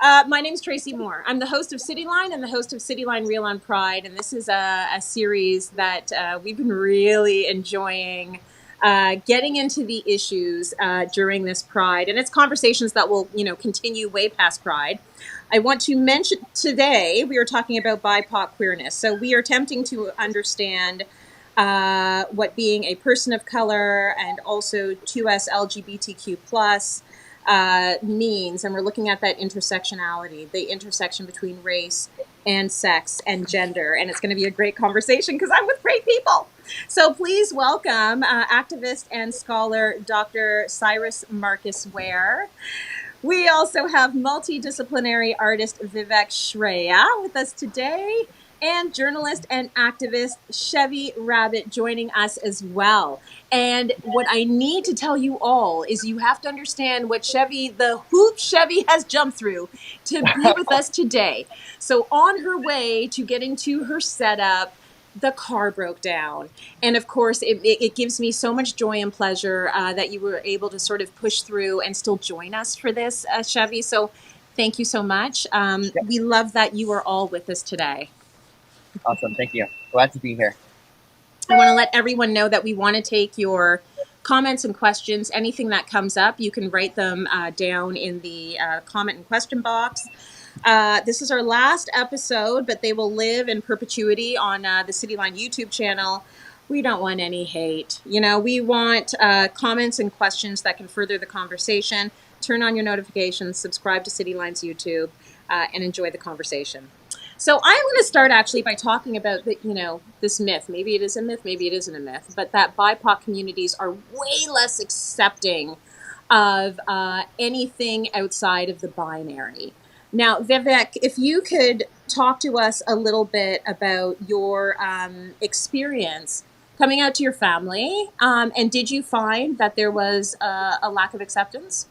My name is Tracy Moore. I'm the host of Cityline and the host of Cityline Real on Pride. And this is a series that we've been really enjoying getting into the issues during this Pride. And it's conversations that will, continue way past Pride. I want to mention today, we are talking about BIPOC queerness. So we are attempting to understand what being a person of color and also 2S LGBTQ plus means, and we're looking at that intersectionality, the intersection between race and sex and gender, and it's going to be a great conversation because I'm with great people. So please welcome activist and scholar Dr. Syrus Marcus Ware. We also have multidisciplinary artist Vivek Shraya with us today, and journalist and activist Chevi Rabbit joining us as well. And what I need to tell you all is you have to understand what the hoop Chevi has jumped through to be with us today. So on her way to getting to her setup, the car broke down. And of course, it gives me so much joy and pleasure that you were able to sort of push through and still join us for this, Chevi. So thank you so much. We love that you are all with us today. Awesome. Thank you. Glad to be here. I want to let everyone know that we want to take your comments and questions. Anything that comes up, you can write them down in the comment and question box. This is our last episode, but they will live in perpetuity on the Cityline YouTube channel. We don't want any hate. We want comments and questions that can further the conversation. Turn on your notifications, subscribe to Cityline's YouTube, and enjoy the conversation. So I'm going to start actually by talking about this myth. Maybe it is a myth, maybe it isn't a myth, but that BIPOC communities are way less accepting of anything outside of the binary. Now, Vivek, if you could talk to us a little bit about your experience coming out to your family, and did you find that there was a lack of acceptance?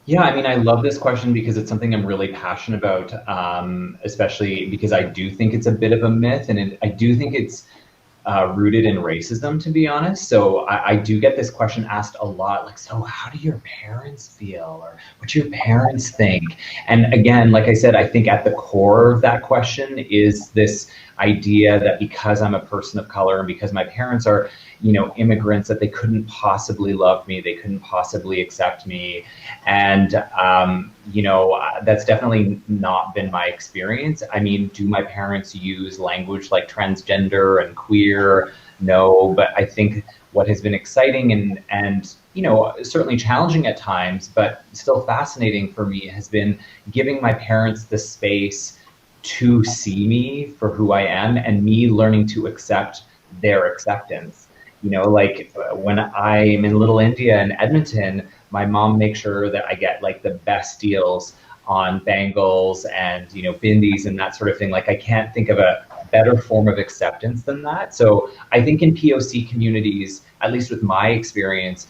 Yeah, I mean, I love this question because it's something I'm really passionate about, especially because I do think it's a bit of a myth, and I do think it's rooted in racism, to be honest. So I do get this question asked a lot, like, so how do your parents feel, or what do your parents think? And again, like I said, I think at the core of that question is this idea that because I'm a person of color and because my parents are, immigrants, that they couldn't possibly love me, they couldn't possibly accept me. And, that's definitely not been my experience. I mean, do my parents use language like transgender and queer? No, but I think what has been exciting and certainly challenging at times, but still fascinating for me has been giving my parents the space to see me for who I am and me learning to accept their acceptance. Like when I'm in Little India in Edmonton, my mom makes sure that I get like the best deals on bangles and, bindis and that sort of thing. Like I can't think of a better form of acceptance than that. So I think in POC communities, at least with my experience,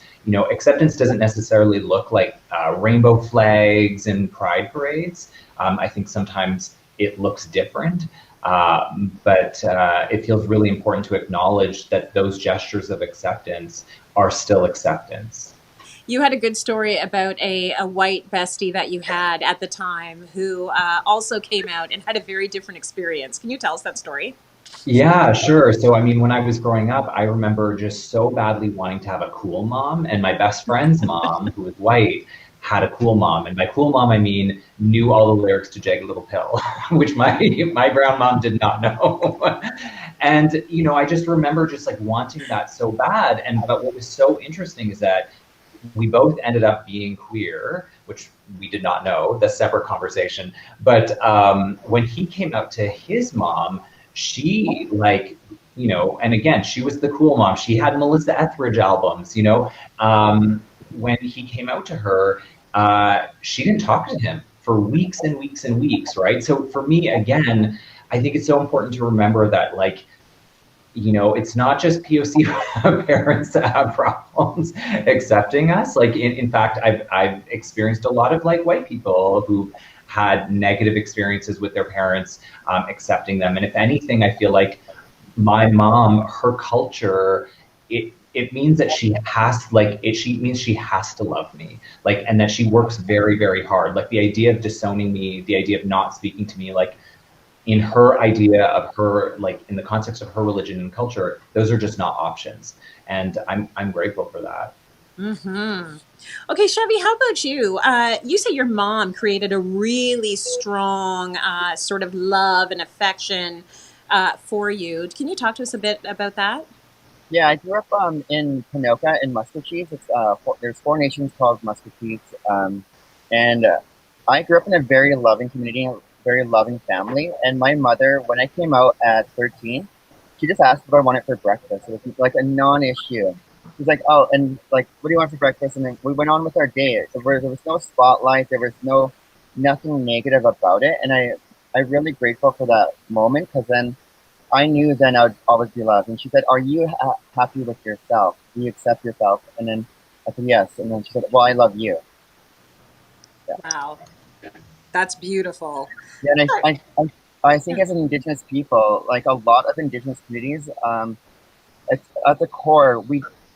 acceptance doesn't necessarily look like rainbow flags and pride parades. I think sometimes it looks different. But it feels really important to acknowledge that those gestures of acceptance are still acceptance. You had a good story about a white bestie that you had at the time who also came out and had a very different experience. Can you tell us that story? Yeah, sure. So, I mean, when I was growing up, I remember just so badly wanting to have a cool mom, and my best friend's mom, who was white, had a cool mom. And by cool mom, I mean knew all the lyrics to Jagged Little Pill, which my brown mom did not know. And, I just remember just like wanting that so bad. But what was so interesting is that we both ended up being queer, which we did not know, that's a separate conversation. But when he came out to his mom, she and again, she was the cool mom. She had Melissa Etheridge albums, when he came out to her, she didn't talk to him for weeks and weeks and weeks, right? So for me, again, I think it's so important to remember that, it's not just POC parents that have problems accepting us. Like, in fact, I've experienced a lot of white people who had negative experiences with their parents accepting them. And if anything, I feel like my mom, her culture, it means that she has, like, she means she has to love me, like, and that she works very, very hard. Like the idea of disowning me, the idea of not speaking to me, like in her idea of her, like in the context of her religion and culture, those are just not options. And I'm grateful for that. Mm-hmm. Okay, Chevi, how about you? You say your mom created a really strong sort of love and affection for you. Can you talk to us a bit about that? Yeah, I grew up in Panoka in Muscatine. It's there's four nations called Muscatine, and I grew up in a very loving community, a very loving family. And my mother, when I came out at 13, she just asked what I wanted for breakfast. It was like a non-issue. She's like, "Oh, and like, what do you want for breakfast?" And then we went on with our day. There was no spotlight. There was nothing negative about it, and I'm really grateful for that moment because then I knew then I would always be loved. And she said, "Are you happy with yourself? Do you accept yourself?" And then I said, "Yes." And then she said, "Well, I love you." Yeah. Wow, that's beautiful. Yeah, and I think as an Indigenous people, like a lot of Indigenous communities, it's, at the core,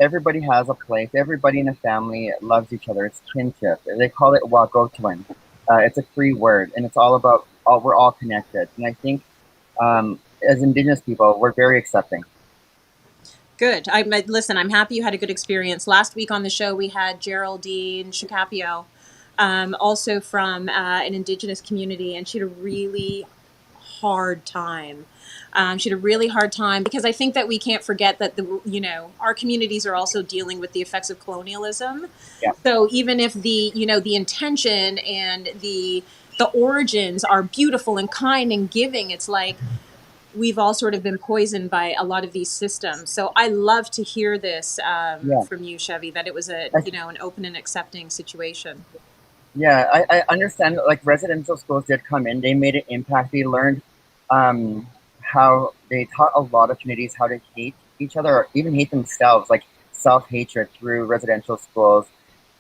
everybody has a place. Everybody in a family loves each other. It's kinship. They call it Wagotwin. It's a Cree word, and it's all about we're all connected. And I think as Indigenous people, we're very accepting. Good. Listen, I'm happy you had a good experience. Last week on the show, we had Geraldine Shikapio, also from an Indigenous community, and she had a really hard time. She had a really hard time because I think that we can't forget that our communities are also dealing with the effects of colonialism. Yeah. So even if the intention and the origins are beautiful and kind and giving, it's like we've all sort of been poisoned by a lot of these systems. So I love to hear this Yeah. from you, Chevi, that it was an open and accepting situation. Yeah, I understand. Like residential schools did come in, they made an impact. They learned how they taught a lot of communities how to hate each other or even hate themselves, like self-hatred through residential schools,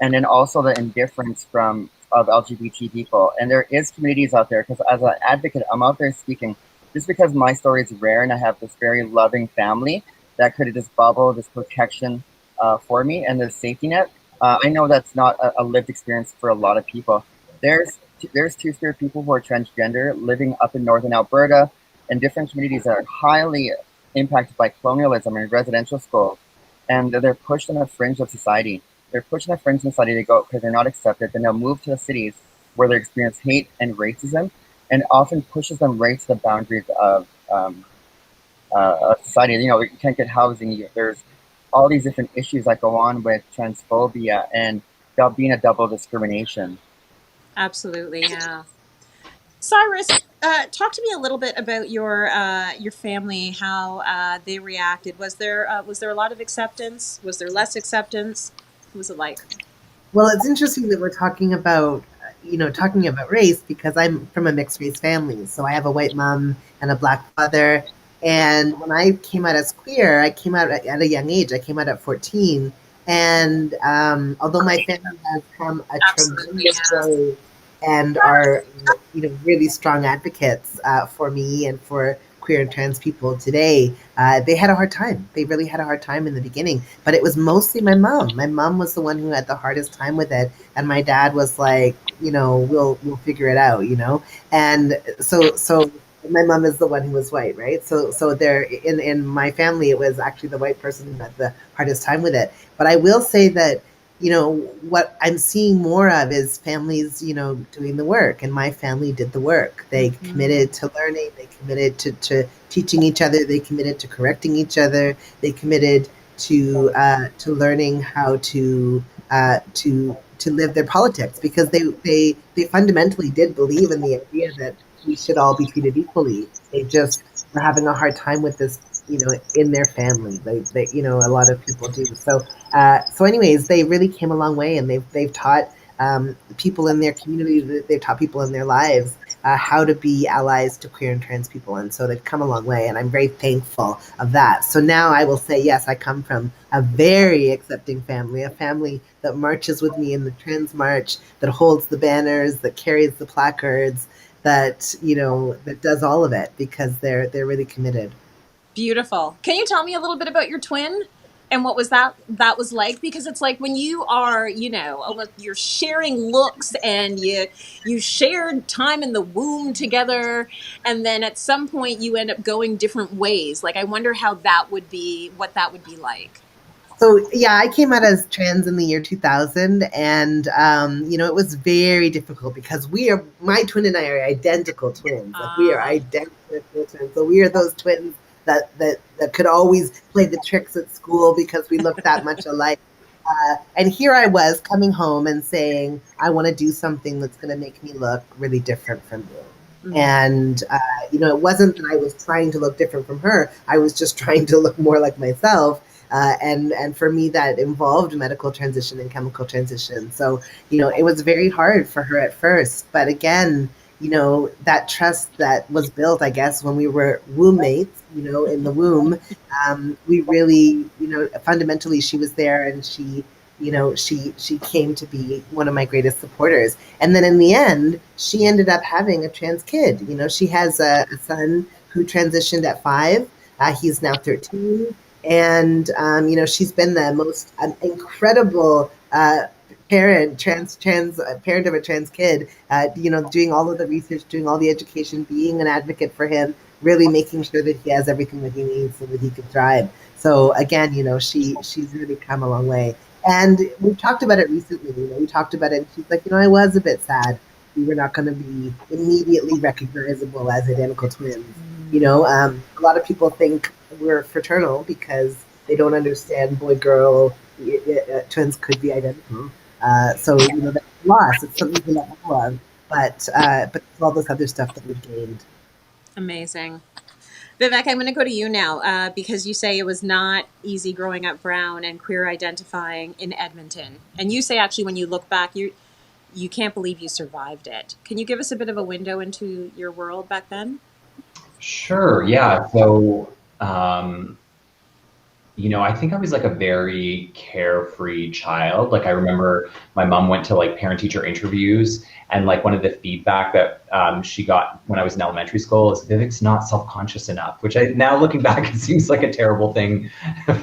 and then also the indifference from of LGBT people. And there is communities out there because as an advocate, I'm out there speaking just because my story is rare and I have this very loving family that created this bubble, this protection for me, and this safety net. I know that's not a lived experience for a lot of people. There's two-spirit people who are transgender living up in northern Alberta and different communities that are highly impacted by colonialism and residential schools, and they're pushed on the fringe of society. They're pushed on the fringe of society to go because they're not accepted. Then they'll move to the cities where they experience hate and racism, and often pushes them right to the boundaries of society. You know, you can't get housing. There's all these different issues that go on with transphobia and being a double discrimination. Absolutely, yeah. Syrus, talk to me a little bit about your family, how they reacted. Was there a lot of acceptance? Was there less acceptance? What was it like? Well, it's interesting that we're talking about race because I'm from a mixed race family. So I have a white mom and a black father. And when I came out as queer, I came out at a young age. I came out at 14. And although my family has come a Absolutely, tremendous yeah. way and are really strong advocates for me and for queer and trans people today, they had a hard time. They really had a hard time in the beginning, but it was mostly my mom. My mom was the one who had the hardest time with it, and my dad was like, we'll figure it out, And so my mom is the one who was white, right? So there in my family, it was actually the white person who had the hardest time with it. But I will say that what I'm seeing more of is families, doing the work. And my family did the work. They committed to learning. They committed to teaching each other. They committed to correcting each other. They committed to learning how to live their politics because they fundamentally did believe in the idea that we should all be treated equally. They just were having a hard time with this, in their family. A lot of people do. So anyways, they really came a long way, and they've taught people in their community, they've taught people in their lives how to be allies to queer and trans people, and so they've come a long way, and I'm very thankful of that. So now I will say, yes, I come from a very accepting family, a family that marches with me in the trans march, that holds the banners, that carries the placards, that does all of it because they're really committed. Beautiful. Can you tell me a little bit about your twin? And what was that was like? Because it's like when you are, you know, almost you're sharing looks and you shared time in the womb together, and then at some point you end up going different ways. Like I wonder how that would be, what that would be like. So yeah, I came out as trans in the year 2000, and it was very difficult because my twin and I are identical twins. Like we are identical twins. So we are those twins that could always play the tricks at school because we looked that much alike. And here I was coming home and saying, I want to do something that's going to make me look really different from you. And, it wasn't that I was trying to look different from her. I was just trying to look more like myself. And for me, that involved medical transition and chemical transition. So, it was very hard for her at first. But again, that trust that was built, I guess, when we were womb mates, in the womb, we really, fundamentally she was there, and she came to be one of my greatest supporters. And then in the end, she ended up having a trans kid. She has a son who transitioned at 5. He's now 13. And, she's been the most incredible parent of a trans kid, doing all of the research, doing all the education, being an advocate for him, really making sure that he has everything that he needs so that he can thrive. So again, she's really come a long way. And we talked about it recently. We talked about it, and she's like, I was a bit sad we were not going to be immediately recognizable as identical twins. A lot of people think we're fraternal because they don't understand boy-girl twins could be identical. So that's a loss. It's something to let go of. But all this other stuff that we've gained. Amazing. Vivek, I'm going to go to you now because you say it was not easy growing up brown and queer identifying in Edmonton. And you say actually when you look back, you can't believe you survived it. Can you give us a bit of a window into your world back then? Sure, yeah. So, I think I was like a very carefree child. Like I remember my mom went to like parent-teacher interviews, and like one of the feedback that she got when I was in elementary school is Vivek's not self-conscious enough, which now looking back, it seems like a terrible thing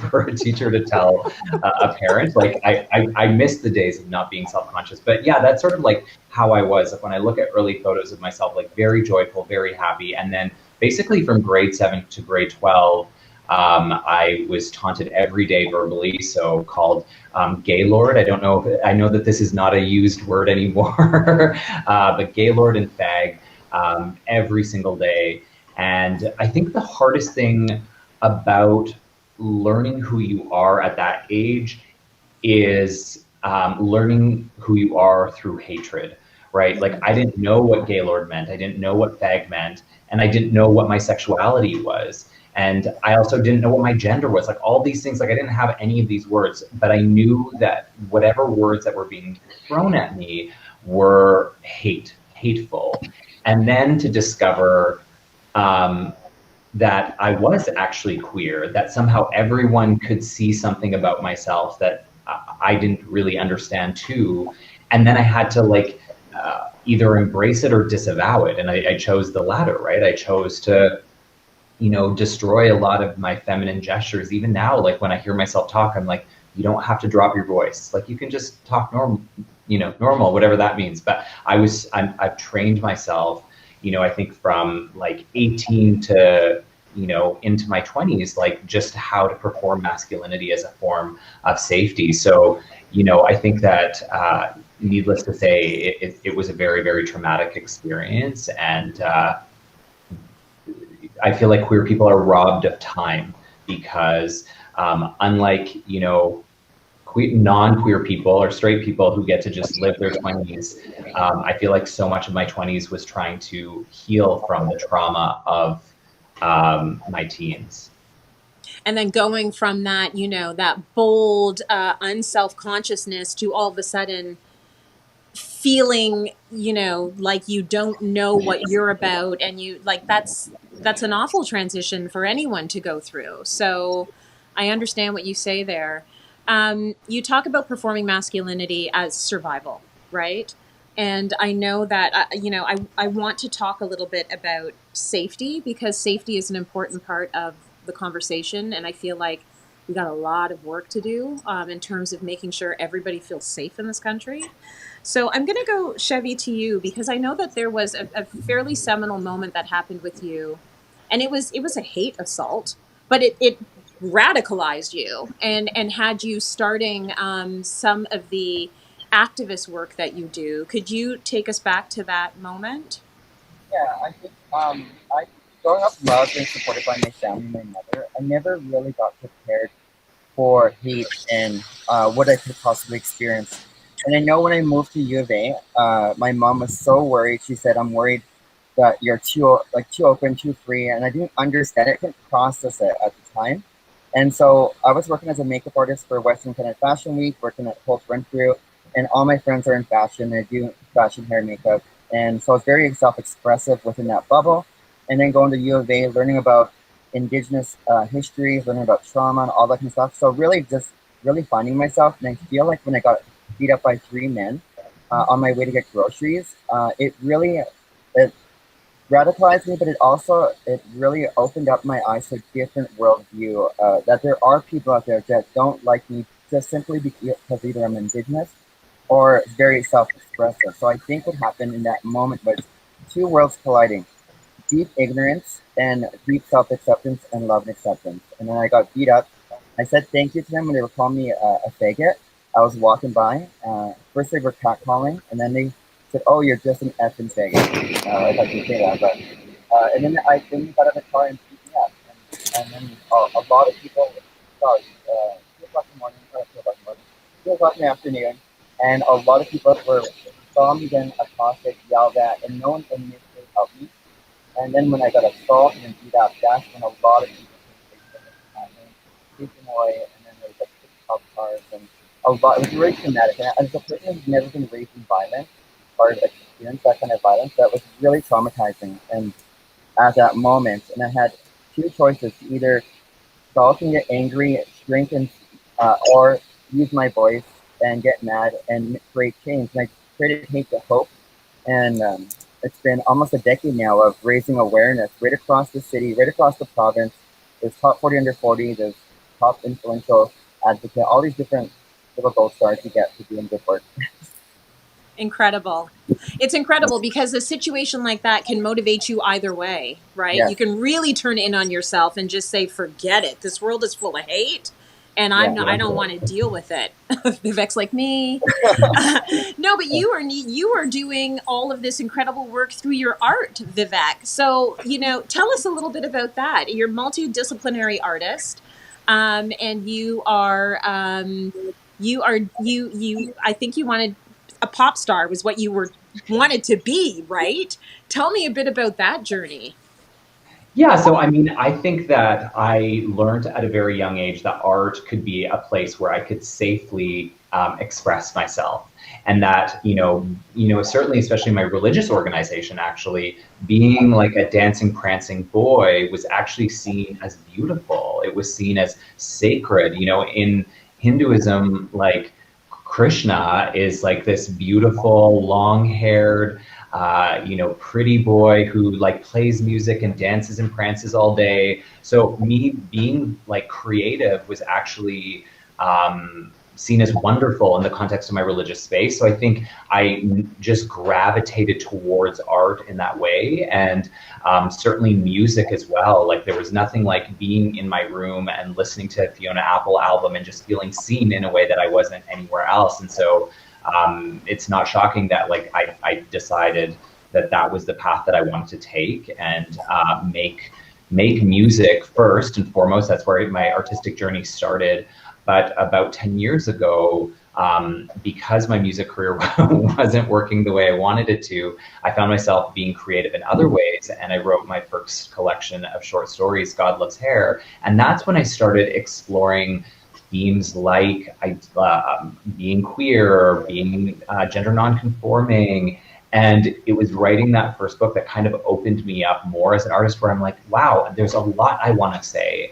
for a teacher to tell a parent. Like I miss the days of not being self-conscious, but yeah, that's sort of like how I was. Like when I look at early photos of myself, like very joyful, very happy. And then basically from grade 7 to grade 12, I was taunted every day verbally, so called Gaylord. I know that this is not a used word anymore, but Gaylord and fag every single day. And I think the hardest thing about learning who you are at that age is learning who you are through hatred, right? Like I didn't know what Gaylord meant, I didn't know what fag meant, and I didn't know what my sexuality was. And I also didn't know what my gender was. Like all these things, like I didn't have any of these words, but I knew that whatever words that were being thrown at me were hateful. And then to discover that I was actually queer, that somehow everyone could see something about myself that I didn't really understand too. And then I had to like either embrace it or disavow it. And I chose the latter, right? I chose to destroy a lot of my feminine gestures. Even now, like when I hear myself talk, I'm like, you don't have to drop your voice. Like you can just talk normal, whatever that means. But I've trained myself, I think from like 18 to, into my 20s, like just how to perform masculinity as a form of safety. So, I think that, needless to say, it was a very, very traumatic experience. And, I feel like queer people are robbed of time because unlike, non-queer people or straight people who get to just live their 20s, I feel like so much of my 20s was trying to heal from the trauma of my teens. And then going from that, that bold, unself-consciousness to all of a sudden feeling, like you don't know what you're about, and you like that's an awful transition for anyone to go through. So I understand what you say there. You talk about performing masculinity as survival, right? And I know that, I want to talk a little bit about safety because safety is an important part of the conversation. And I feel like we got a lot of work to do in terms of making sure everybody feels safe in this country. So I'm going to go, Chevi, to you, because I know that there was a fairly seminal moment that happened with you, and it was a hate assault, but it radicalized you and had you starting some of the activist work that you do. Could you take us back to that moment? Yeah, I think I growing up loved and supported by my family, my mother. I never really got prepared for hate and what I could possibly experience. And I know when I moved to U of A, my mom was so worried. She said, "I'm worried that you're too open, too free," and I didn't understand it. I couldn't process it at the time. And so I was working as a makeup artist for Western Canada Fashion Week, working at Holt Renfrew, and all my friends are in fashion. They do fashion, hair, makeup, and so I was very self-expressive within that bubble. And then going to U of A, learning about Indigenous history, learning about trauma and all that kind of stuff. So really, just really finding myself. And I feel like when I got beat up by three men on my way to get groceries, it radicalized me, but it really opened up my eyes to a different worldview. That there are people out there that don't like me just simply because either I'm Indigenous or very self-expressive. So I think what happened in that moment was two worlds colliding: deep ignorance and deep self-acceptance and love and acceptance. And then I got beat up. I said thank you to them when they were calling me a faggot. I was walking by. First they were catcalling, and then they said, "Oh, you're just an effing faggot," if I can say that. But and then then got out of the car and beat me up. And then a lot of people, sorry, 2 o'clock in the morning, 2 o'clock in the morning, 2 o'clock in the afternoon, and a lot of people were saw me then accosted, yelled at, and no one initially helped me. And then when I got assaulted and beat up, that's when a lot of people came taken away, and then there was like 6 cop cars and a lot. It was very traumatic. And as a person who's never been raised in violence or experienced that kind of violence, that was really traumatizing. And at that moment, and I had two choices: to either sulk and get angry, shrink, and or use my voice and get mad and create change. And I created Hate to Hope, and it's been almost a decade now of raising awareness right across the city, right across the province. There's top 40 under 40, there's top influential advocate, all these different little gold stars you get for doing good work. Incredible. It's incredible because a situation like that can motivate you either way, right? Yes. You can really turn in on yourself and just say, forget it. This world is full of hate and I don't want to deal with it. Vivek's like me. No, but you are doing all of this incredible work through your art, Vivek. So, tell us a little bit about that. You're a multidisciplinary artist, and you are, I think you wanted a pop star was what you wanted to be, right? Tell me a bit about that journey. Yeah, so I mean, I think that I learned at a very young age that art could be a place where I could safely express myself, and that certainly, especially my religious organization, actually being like a dancing, prancing boy was actually seen as beautiful. It was seen as sacred. In Hinduism, like Krishna is like this beautiful, long-haired, pretty boy who like plays music and dances and prances all day. So me being like creative was actually seen as wonderful in the context of my religious space. So I think I just gravitated towards art in that way, and certainly music as well. Like there was nothing like being in my room and listening to a Fiona Apple album and just feeling seen in a way that I wasn't anywhere else. And so it's not shocking that like I decided that was the path that I wanted to take, and make music first and foremost. That's where my artistic journey started. But about 10 years ago, because my music career wasn't working the way I wanted it to, I found myself being creative in other ways. And I wrote my first collection of short stories, God Loves Hair. And that's when I started exploring themes like being queer, being gender nonconforming. And it was writing that first book that kind of opened me up more as an artist, where I'm like, wow, there's a lot I want to say.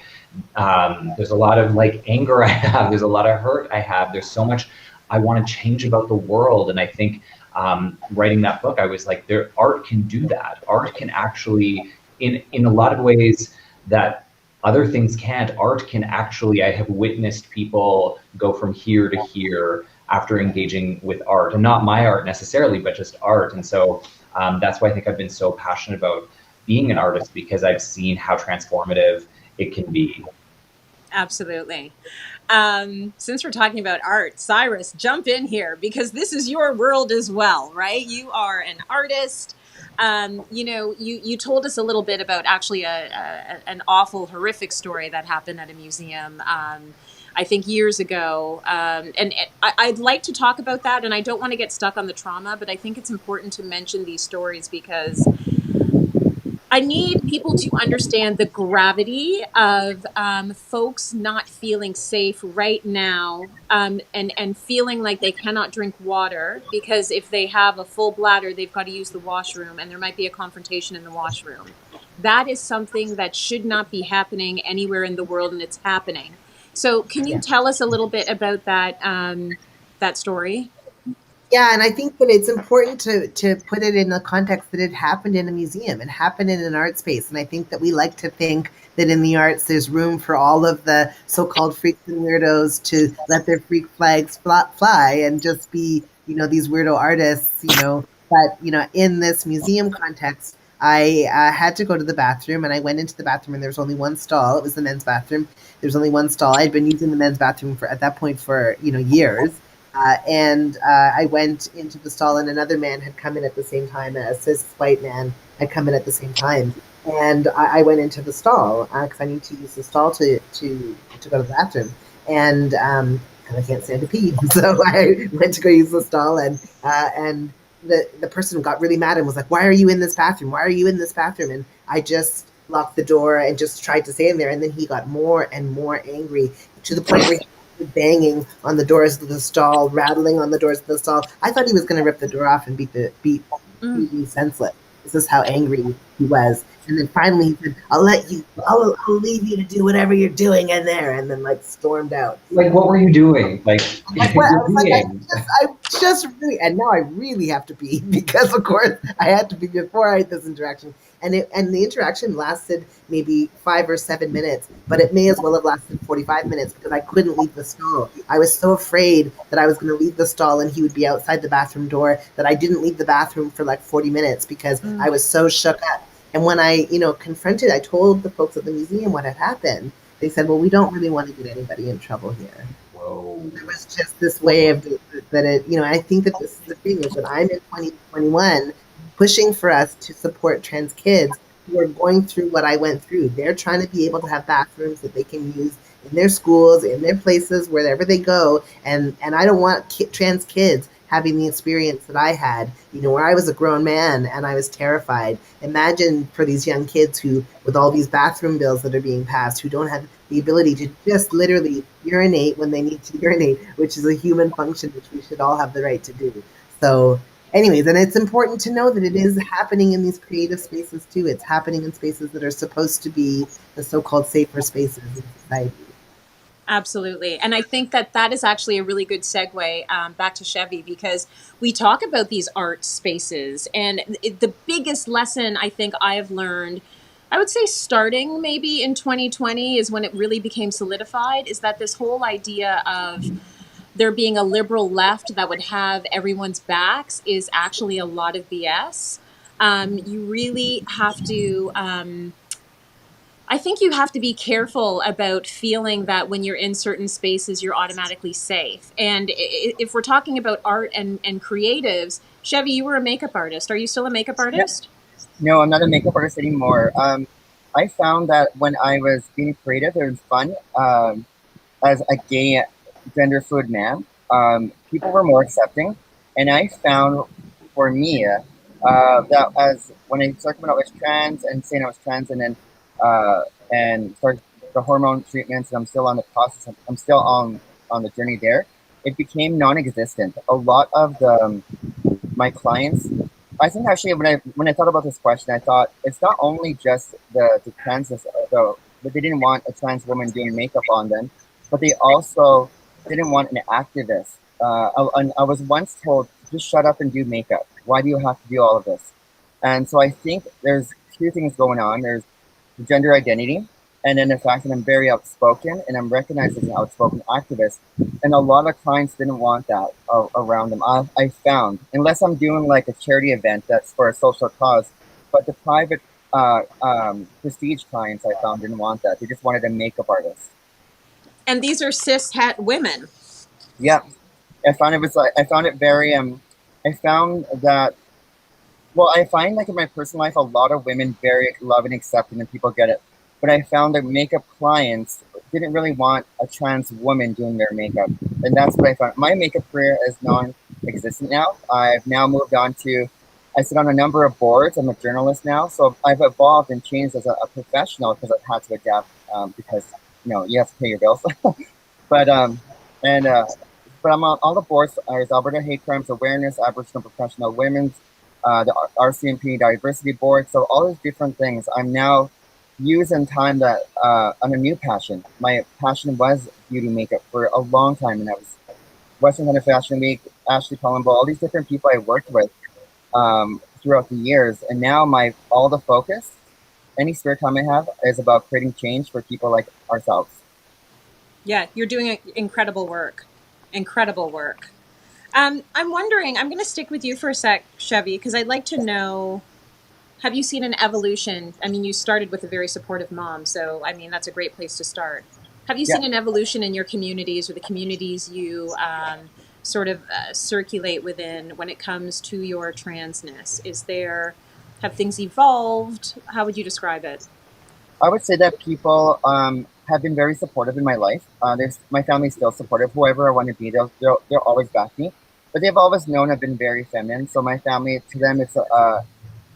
There's a lot of like anger I have. There's a lot of hurt I have. There's so much I want to change about the world. And I think writing that book, I was like, art can do that. Art can actually, in a lot of ways that other things can't. Art can actually, I have witnessed people go from here to here after engaging with art, and not my art necessarily, but just art. And so that's why I think I've been so passionate about being an artist, because I've seen how transformative it can be. Absolutely. Since we're talking about art, Syrus, jump in here, because this is your world as well, right? You are an artist. You know, you told us a little bit about actually an awful, horrific story that happened at a museum, I think years ago. And I'd like to talk about that, and I don't want to get stuck on the trauma, but I think it's important to mention these stories because I need people to understand the gravity of folks not feeling safe right now, and feeling like they cannot drink water because if they have a full bladder, they've got to use the washroom, and there might be a confrontation in the washroom. That is something that should not be happening anywhere in the world, and it's happening. So can you tell us a little bit about that, that story? Yeah, and I think that it's important to put it in the context that it happened in a museum. It happened in an art space. And I think that we like to think that in the arts there's room for all of the so-called freaks and weirdos to let their freak flags fly and just be, you know, these weirdo artists, you know. But, you know, in this museum context, I had to go to the bathroom, and I went into the bathroom, and there was only one stall. It was the men's bathroom. There's only one stall. I'd been using the men's bathroom at that point for, you know, years. And I went into the stall, and another man had come in at the same time. A cis white man had come in at the same time, and I went into the stall because I need to use the stall to go to the bathroom, and I can't stand to pee, so I went to go use the stall, and the person got really mad and was like, "Why are you in this bathroom? Why are you in this bathroom?" And I just locked the door and just tried to stay in there, and then he got more and more angry to the point where he banging on the doors of the stall, rattling on the doors of the stall. I thought he was going to rip the door off and beat me senseless. This is how angry he was. And then finally he said, I'll leave you to do whatever you're doing in there. And then like stormed out. Like, what were you doing? Like, I just really, and now I really have to pee because of course I had to pee before I had this interaction. And the interaction lasted maybe 5 or 7 minutes, but it may as well have lasted 45 minutes because I couldn't leave the stall. I was so afraid that I was going to leave the stall and he would be outside the bathroom door that I didn't leave the bathroom for like 40 minutes because I was so shook up. And when I, confronted, I told the folks at the museum what had happened. They said, well, we don't really want to get anybody in trouble here. Whoa. There was just this way of that it, I think that this is the thing is that I'm in 2021 pushing for us to support trans kids who are going through what I went through. They're trying to be able to have bathrooms that they can use in their schools, in their places, wherever they go. And I don't want trans kids having the experience that I had, where I was a grown man and I was terrified. Imagine for these young kids who, with all these bathroom bills that are being passed, who don't have the ability to just literally urinate when they need to urinate, which is a human function, which we should all have the right to do. So anyways, and it's important to know that it is happening in these creative spaces too. It's happening in spaces that are supposed to be the so-called safer spaces in society. Absolutely. And I think that is actually a really good segue back to Chevi, because we talk about these art spaces. And the biggest lesson I think I have learned, I would say starting maybe in 2020 is when it really became solidified, is that this whole idea of there being a liberal left that would have everyone's backs is actually a lot of BS. You really have to... I think you have to be careful about feeling that when you're in certain spaces, you're automatically safe. And if we're talking about art and creatives, Chevi, you were a makeup artist. Are you still a makeup artist? No, I'm not a makeup artist anymore. I found that when I was being creative, it was fun. As a gay gender fluid man, people were more accepting. And I found for me that as when I started coming out as trans and saying I was trans, and then and started the hormone treatments, and I'm still on the process. I'm still on the journey there. It became non-existent. A lot of my clients, I think actually when I thought about this question, I thought it's not only just the trans, but they didn't want a trans woman doing makeup on them, but they also didn't want an activist. I was once told, just shut up and do makeup. Why do you have to do all of this? And so I think there's two things going on. There's gender identity, And then the fact that I'm very outspoken and I'm recognized as an outspoken activist. And a lot of clients didn't want that around them. I found, unless I'm doing like a charity event that's for a social cause, but the private prestige clients I found didn't want that. They just wanted a makeup artist. And these are cis het women. Yeah. I found it very, I found that, well, I find like in my personal life, a lot of women very love and accepting and people get it. But I found that makeup clients didn't really want a trans woman doing their makeup. And that's what I found. My makeup career is non-existent now. I've now moved on to, I sit on a number of boards. I'm a journalist now. So I've evolved and changed as a professional because I've had to adapt because, you have to pay your bills. but, and, but I'm on all the boards. There's Alberta Hate Crimes Awareness, Aboriginal Professional Women's, the RCMP Diversity Board. So all these different things. I'm now using time that on a new passion. My passion was beauty makeup for a long time, and I was Western Kind of Fashion Week, Ashley Palumbo, all these different people I worked with throughout the years. And now all the focus, any spare time I have, is about creating change for people like ourselves. Yeah, you're doing incredible work. Incredible work. I'm wondering, I'm going to stick with you for a sec, Chevi, because I'd like to know, have you seen an evolution? I mean, you started with a very supportive mom, so I mean, that's a great place to start. Have you seen an evolution in your communities or the communities you sort of circulate within when it comes to your transness? Have things evolved? How would you describe it? I would say that people have been very supportive in my life. My family's still supportive. Whoever I want to be, they'll always back me. But they've always known I've been very feminine. So my family, to them, it's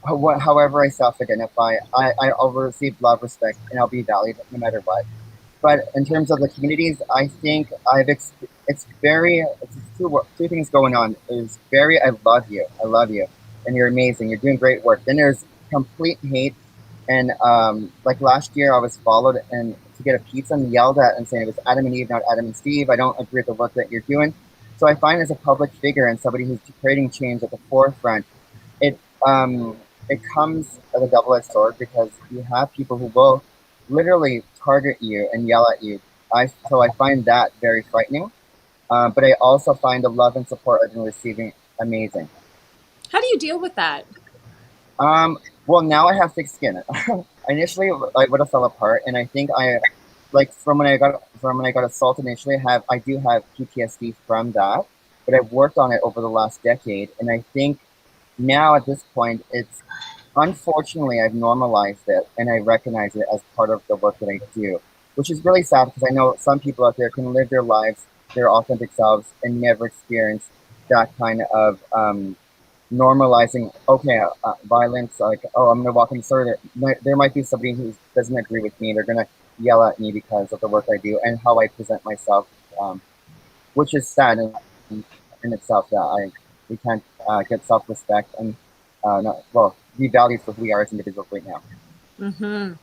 however I self-identify, I'll receive love, respect, and I'll be valued no matter what. But in terms of the communities, I think it's two things going on. There's I love you, and you're amazing. You're doing great work. Then there's complete hate, and like last year, I was followed and to get a pizza and yelled at and saying it was Adam and Eve, not Adam and Steve. I don't agree with the work that you're doing. So I find as a public figure and somebody who's creating change at the forefront, it comes as a double-edged sword because you have people who will literally target you and yell at you. So I find that very frightening. But I also find the love and support I've been receiving amazing. How do you deal with that? Well, now I have thick skin. Initially, I would have fell apart, and I think from when I got assaulted initially, I do have PTSD from that, but I've worked on it over the last decade, and I think now at this point, unfortunately I've normalized it and I recognize it as part of the work that I do, which is really sad because I know some people out there can live their lives, their authentic selves, and never experience that kind of normalizing, violence, like, I'm going to walk in the store. There might be somebody who doesn't agree with me. They're going to yell at me because of the work I do and how I present myself, which is sad in itself that we can't get self-respect and be valued for who we are as individuals right now. Mm-hmm.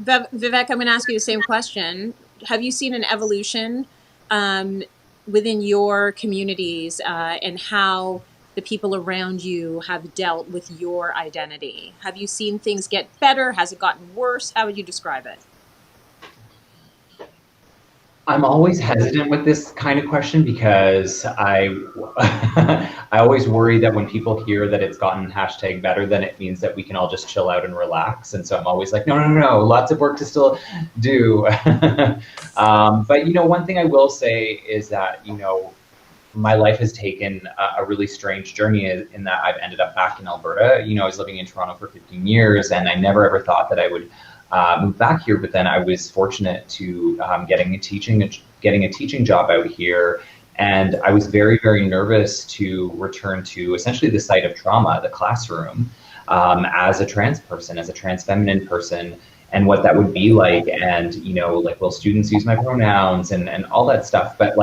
Vivek, I'm going to ask you the same question. Have you seen an evolution within your communities and how the people around you have dealt with your identity? Have you seen things get better? Has it gotten worse? How would you describe it? I'm always hesitant with this kind of question because I always worry that when people hear that it's gotten #better, then it means that we can all just chill out and relax. And so I'm always like, no, lots of work to still do. But, one thing I will say is that, my life has taken a really strange journey in that I've ended up back in Alberta. I was living in Toronto for 15 years and I never ever thought that I would move back here, but then I was fortunate to getting a teaching job out here, and I was very, very nervous to return to essentially the site of trauma, the classroom, as a trans person, as a trans feminine person, and what that would be like, and will students use my pronouns and all that stuff. But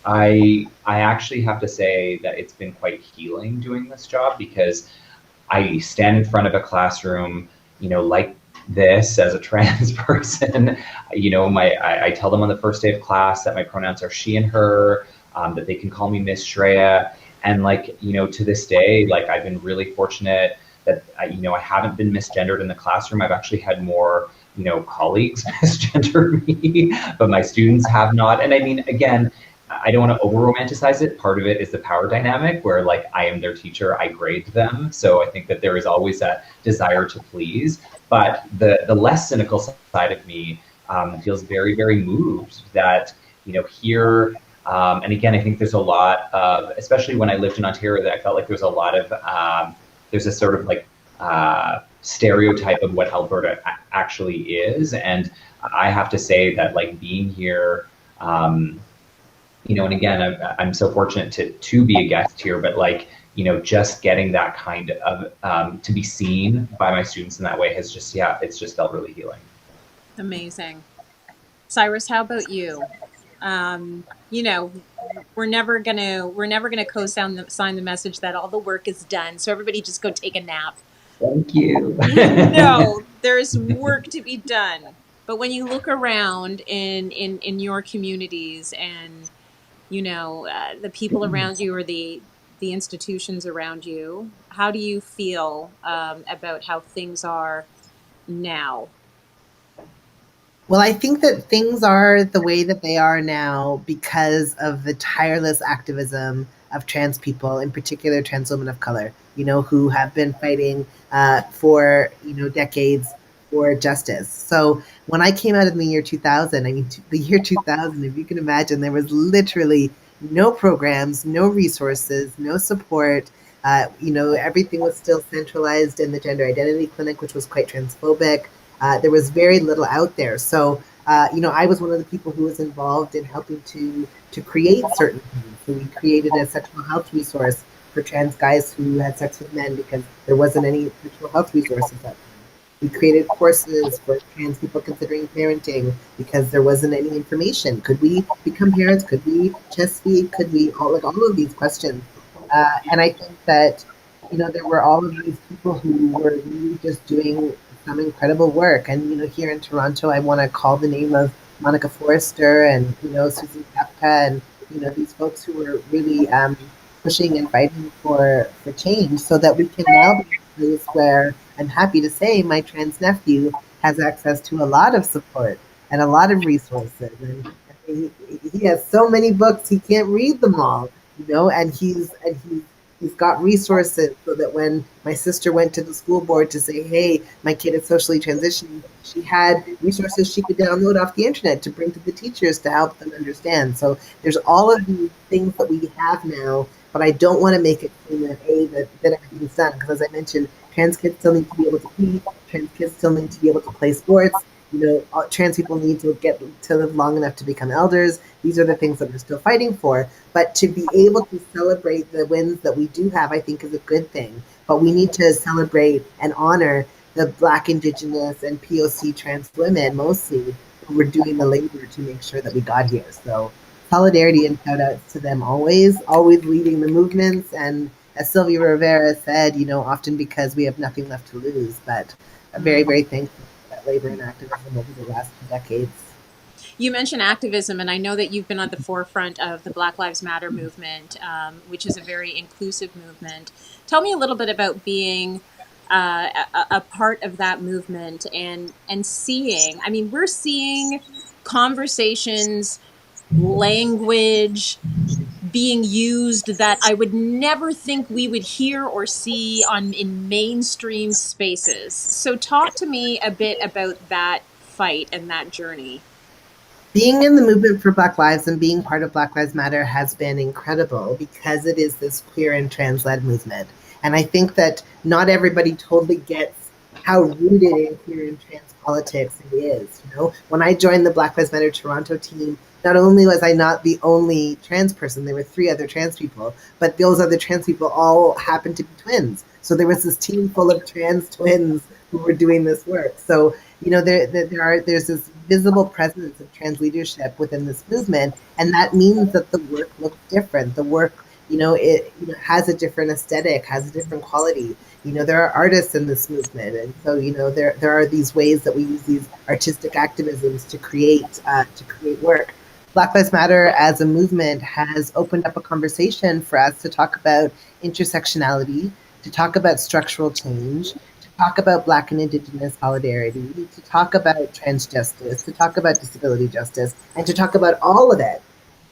I actually have to say that it's been quite healing doing this job because I stand in front of a classroom, like this as a trans person. I tell them on the first day of class that my pronouns are she and her, that they can call me Miss Shraya. And to this day, I've been really fortunate that, I haven't been misgendered in the classroom. I've actually had more colleagues misgender me, but my students have not. And I mean, again, I don't want to over romanticize it. Part of it is the power dynamic where like I am their teacher, I grade them. So I think that there is always that desire to please. But the less cynical side of me feels very, very moved that, here, and again, I think there's a lot of, especially when I lived in Ontario, that I felt like there's a lot of, there's a sort of like stereotype of what Alberta actually is. And I have to say that like being here, and again, I'm so fortunate to be a guest here, but like, just getting that kind of, to be seen by my students in that way has just, it's just felt really healing. Amazing. Syrus, how about you? We're never gonna co-sign the message that all the work is done. So everybody just go take a nap. Thank you. No, there's work to be done. But when you look around in your communities and the people around you or the institutions around you, how do you feel about how things are now? Well, I think that things are the way that they are now because of the tireless activism of trans people, in particular trans women of color, who have been fighting for, decades for justice. So when I came out in the year 2000, the year 2000, if you can imagine, there was literally no programs, no resources, no support. Everything was still centralized in the gender identity clinic, which was quite transphobic. There was very little out there. So, I was one of the people who was involved in helping to create certain things. So we created a sexual health resource for trans guys who had sex with men because there wasn't any sexual health resources at the time. We created courses for trans people considering parenting because there wasn't any information. Could we become parents? Could we chest feed? Could we all of these questions? And I think that, there were all of these people who were really just doing some incredible work. And, here in Toronto, I want to call the name of Monica Forrester and, Susan Kapka and, these folks who were really pushing and fighting for change so that we can now be in a place where I'm happy to say my trans nephew has access to a lot of support and a lot of resources. And he has so many books, he can't read them all, and he's got resources so that when my sister went to the school board to say, hey, my kid is socially transitioning, she had resources she could download off the internet to bring to the teachers to help them understand. So there's all of these things that we have now, but I don't want to make it seem that everything's done, because as I mentioned, trans kids still need to be able to eat, trans kids still need to be able to play sports, trans people need to get to live long enough to become elders. These are the things that we're still fighting for. But to be able to celebrate the wins that we do have, I think is a good thing. But we need to celebrate and honor the Black, Indigenous, and POC trans women, mostly, who were doing the labor to make sure that we got here. So solidarity and shout outs to them always leading the movements. And as Sylvia Rivera said, often because we have nothing left to lose. But I'm very, very thankful for that labor and activism over the last 2 decades. You mentioned activism, and I know that you've been at the forefront of the Black Lives Matter movement, which is a very inclusive movement. Tell me a little bit about being a part of that movement and seeing, we're seeing conversations, language being used that I would never think we would hear or see in mainstream spaces. So talk to me a bit about that fight and that journey. Being in the movement for Black Lives and being part of Black Lives Matter has been incredible because it is this queer and trans-led movement. And I think that not everybody totally gets how rooted in queer and trans politics it is. When I joined the Black Lives Matter Toronto team, not only was I not the only trans person, there were 3 other trans people, but those other trans people all happened to be twins. So there was this team full of trans twins who were doing this work. So, there's this visible presence of trans leadership within this movement, and that means that the work looks different. The work, it has a different aesthetic, has a different quality. There are artists in this movement, and so there are these ways that we use these artistic activisms to create work. Black Lives Matter as a movement has opened up a conversation for us to talk about intersectionality, to talk about structural change, to talk about Black and Indigenous solidarity. We need to talk about trans justice, to talk about disability justice, and to talk about all of it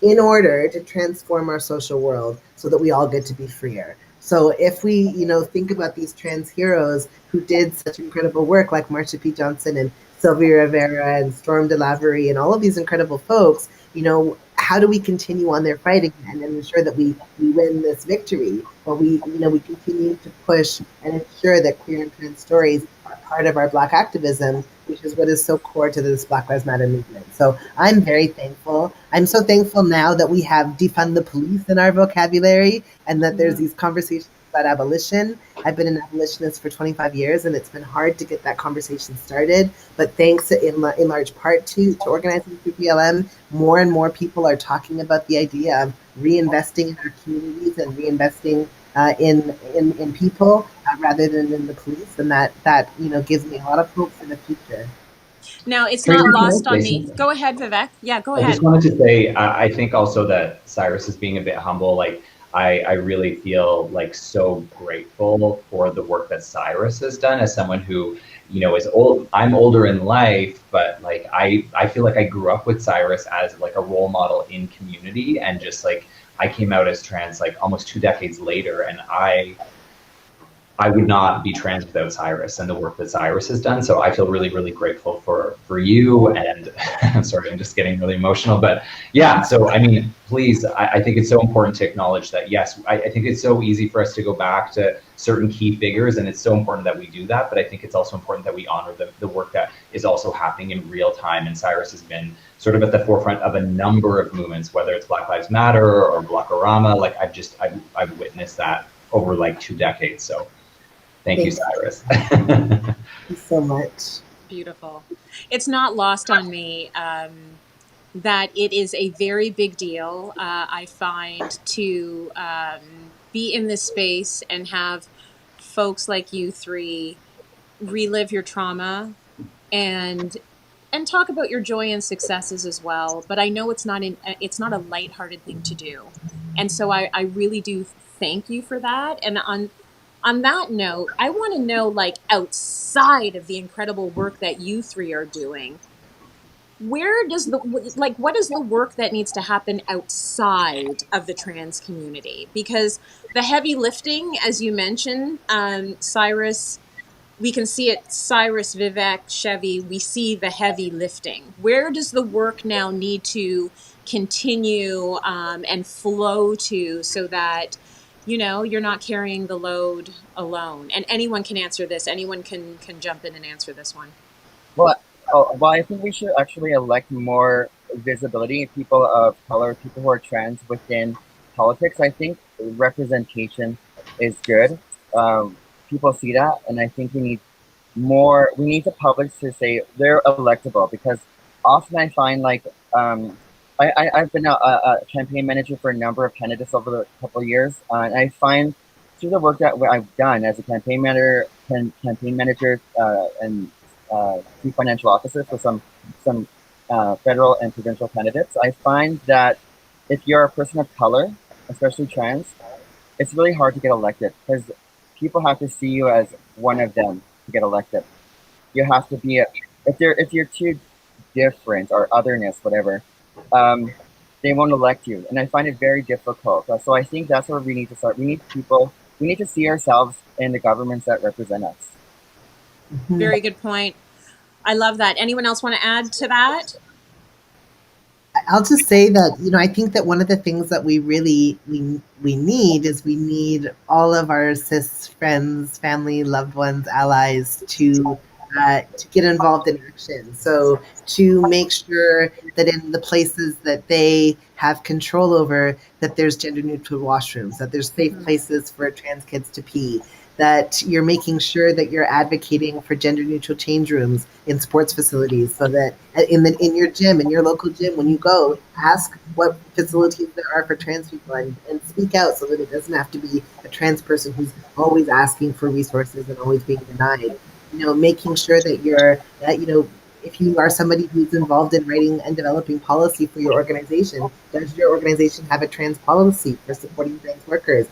in order to transform our social world so that we all get to be freer. So if we, think about these trans heroes who did such incredible work, like Marsha P. Johnson and Sylvia Rivera and Storm DeLavery and all of these incredible folks, how do we continue on their fight again and ensure that we win this victory? Well, we continue to push and ensure that queer and trans stories are part of our Black activism, which is what is so core to this Black Lives Matter movement. So I'm very thankful. I'm so thankful now that we have defund the police in our vocabulary and that there's these conversations about abolition. I've been an abolitionist for 25 years, and it's been hard to get that conversation started. But thanks in large part to organizing through BLM, more and more people are talking about the idea of reinvesting in our communities and reinvesting in people rather than in the police, and that gives me a lot of hope for the future. Now, it's not lost on me. Go ahead, Vivek. Yeah, go ahead. I just wanted to say, I think also that Syrus is being a bit humble. Like, I really feel like so grateful for the work that Syrus has done as someone who, is old. I'm older in life, but like, I feel like I grew up with Syrus as like a role model in community, and just like, I came out as trans like almost 2 decades later, and I would not be trans without Syrus and the work that Syrus has done. So I feel really, really grateful for you. And I'm sorry, I'm just getting really emotional, but yeah. So, I mean, please, I think it's so important to acknowledge that. Yes, I think it's so easy for us to go back to certain key figures, and it's so important that we do that. But I think it's also important that we honor the work that is also happening in real time. And Syrus has been sort of at the forefront of a number of movements, whether it's Black Lives Matter or Blockorama. Like I've witnessed that over like 2 decades. So thank you, Syrus. Thank you so much. Beautiful. It's not lost on me that it is a very big deal, I find, to be in this space and have folks like you three relive your trauma and talk about your joy and successes as well. But I know it's not a lighthearted thing to do. And so I really do thank you for that. And on that note, I want to know, like, outside of the incredible work that you three are doing, what is the work that needs to happen outside of the trans community? Because the heavy lifting, as you mentioned, Syrus, we can see it, Syrus, Vivek, Chevi, we see the heavy lifting. Where does the work now need to continue and flow to so that you're not carrying the load alone? And anyone can answer this. Anyone can jump in and answer this one. Well, I think we should actually elect more visibility, people of color, people who are trans within politics. I think representation is good. People see that, and I think we need more. We need the public to say they're electable, because often I find like I've been a campaign manager for a number of candidates over the couple of years, and I find through the work that I've done as a campaign manager, and chief financial officer for some federal and provincial candidates, I find that if you're a person of color, especially trans, it's really hard to get elected, because people have to see you as one of them to get elected. You have to be if you're too different or otherness, whatever, they won't elect you, and I find it very difficult. So I think that's where we need to start. We need to see ourselves in the governments that represent us. Very good point. I love that. Anyone else want to add to that? I'll just say that, I think that one of the things that we really need is we need all of our cis friends, family, loved ones, allies to get involved in action. So to make sure that in the places that they have control over, that there's gender neutral washrooms, that there's safe places for trans kids to pee, that you're making sure that you're advocating for gender neutral change rooms in sports facilities, so that in your gym, in your local gym, when you go, ask what facilities there are for trans people and speak out, so that it doesn't have to be a trans person who's always asking for resources and always being denied. Making sure that if you are somebody who's involved in writing and developing policy for your organization, does your organization have a trans policy for supporting trans workers?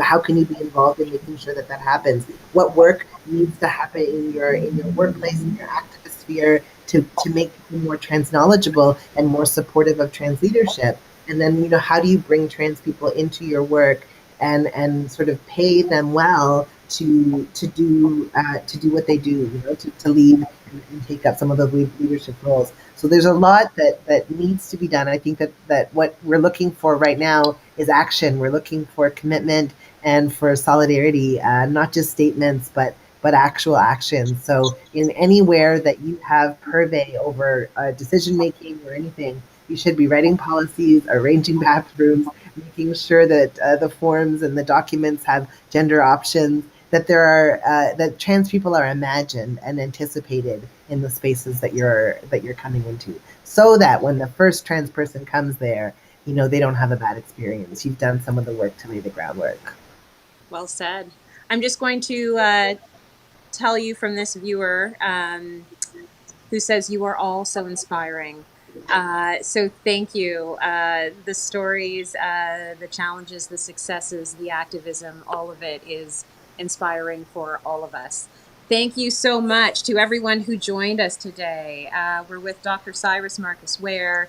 How can you be involved in making sure that that happens? What work needs to happen in your workplace, in your activist sphere, to make people more trans knowledgeable and more supportive of trans leadership? And then, how do you bring trans people into your work and sort of pay them well to do what they do, to lead and take up some of the leadership roles. So there's a lot that needs to be done. I think that what we're looking for right now is action. We're looking for commitment and for solidarity, not just statements, but actual action. So in anywhere that you have purvey over decision making or anything, you should be writing policies, arranging bathrooms, making sure that the forms and the documents have gender options, that there are that trans people are imagined and anticipated in the spaces that you're coming into, so that when the first trans person comes there, they don't have a bad experience. You've done some of the work to lay the groundwork. Well said. I'm just going to tell you from this viewer who says you are all so inspiring. So thank you. The stories, the challenges, the successes, the activism, all of it is inspiring for all of us. Thank you so much to everyone who joined us today. We're with Dr. Syrus Marcus Ware.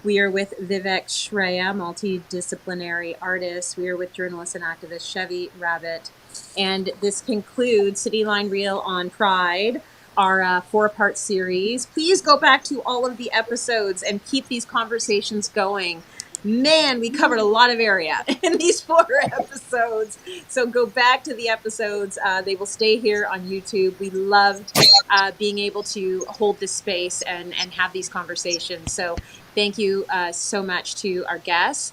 We are with Vivek Shraya, multidisciplinary artist. We are with journalist and activist Chevi Rabbit. And this concludes Cityline Reel on Pride, our 4-part series. Please go back to all of the episodes and keep these conversations going. Man, we covered a lot of area in these 4 episodes. So go back to the episodes. They will stay here on YouTube. We loved being able to hold this space and have these conversations. So thank you so much to our guests.